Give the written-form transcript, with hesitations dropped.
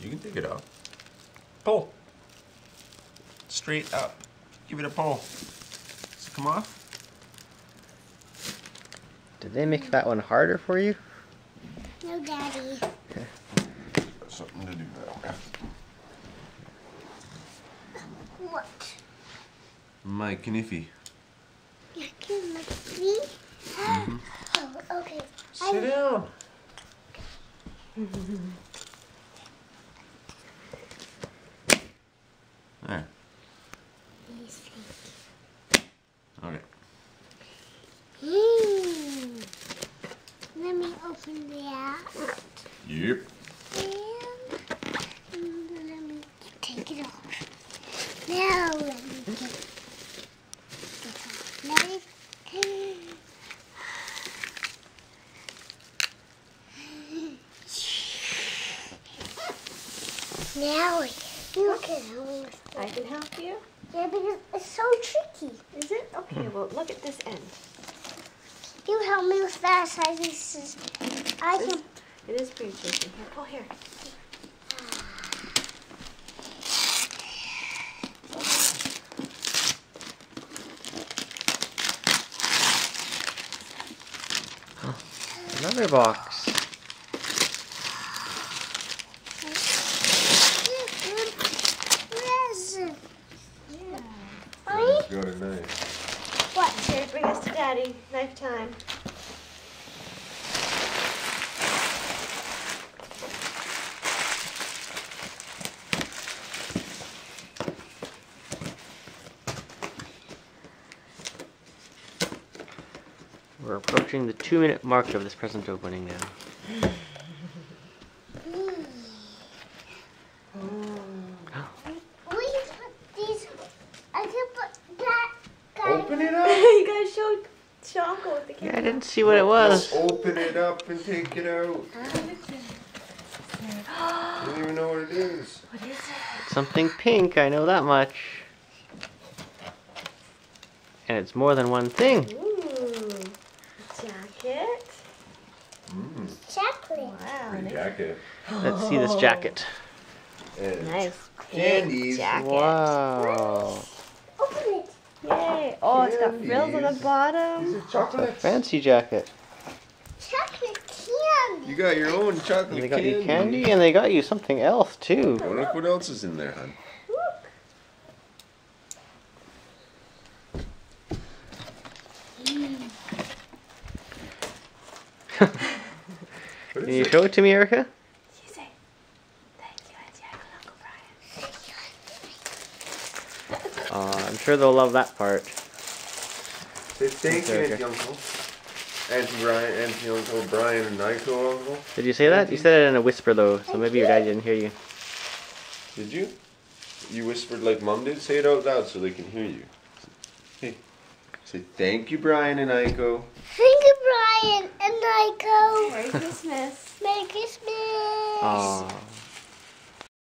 You can take it off. Pull. Straight up. Give it a pull. Does it come off? Did they make that one harder for you? No, Daddy. Got something to do now. What? Mike and Iffy. You can make me? Oh, okay. Sit down. There. Okay. Let me open the app. Yep. And let me take it off. Now let me get it off. Ready? Now you can help me. I can help you. Yeah, because it's so tricky. Is it? Okay, well, look at this end. You help me with that side. I can. It is pretty tricky. Here, pull here. Another box. Present. Yeah. Mommy? Got a knife. What? Here, bring us to Daddy. Knife time. We're approaching the 2-minute mark of this present opening now. We put these. I can put that. Open it up. You guys showed Shonko with the Yeah, I camera. didn't see what it was. Open it up and take it out. You don't even know what it is. What is it? Something pink, I know that much. And it's more than one thing. Ooh, jacket. Chocolate. Wow. Pretty nice. jacket. Let's see this jacket. And Nice candies. jacket. Wow. Open it. Yay. Oh, it's got frills on the Candies. bottom. These are A chocolates. fancy jacket. Chocolate candy. You got your own chocolate And they got candy. you candy and they got you something else too. Oh, look what else is in there, hon. What Can is you it? show it to me, Erica? You say, thank you, Auntie Uncle Brian. I'm sure they'll love that part. Say thank you, Okay, Auntie Uncle. Auntie Brian, Auntie Uncle, Brian, and Nico Uncle. Did you say that? You said it in a whisper though, so maybe your dad didn't hear you. Did you? You whispered like Mom did? Say it out loud so they can hear you. Hey. Say thank you, Brian and Nico. Thank you, Brian and Nico. Merry Christmas. Merry Christmas. Aww.